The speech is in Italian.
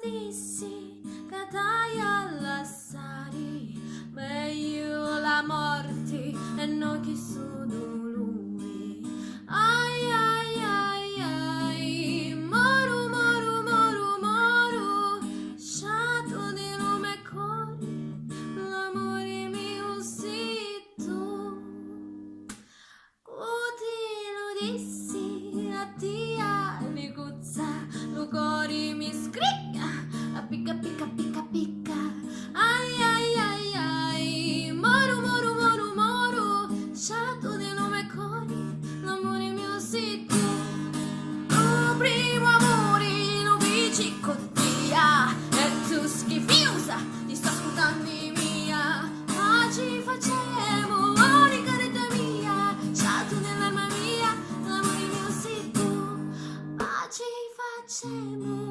dissi che dai alla sari, meglio la morte e non chi sono lui. Ai ai ai ai, moru moru moru moru, sciato di nome cori, l'amore mio si tu. Coti lo dissi a tia mi cuzza, lo cori mi scricca, a picca picca picca picca. Ai ai ai ai, moru moru moru moru, sciato di nome cori, l'amore mio si tu. Oh, primo amore lo dici con tia, e tu schifiosa ti sto ascoltando mia, ma ci facciamo ogni caretta mia, sciato nell'arma mia, l'amore mio si tu, ma ci facciamo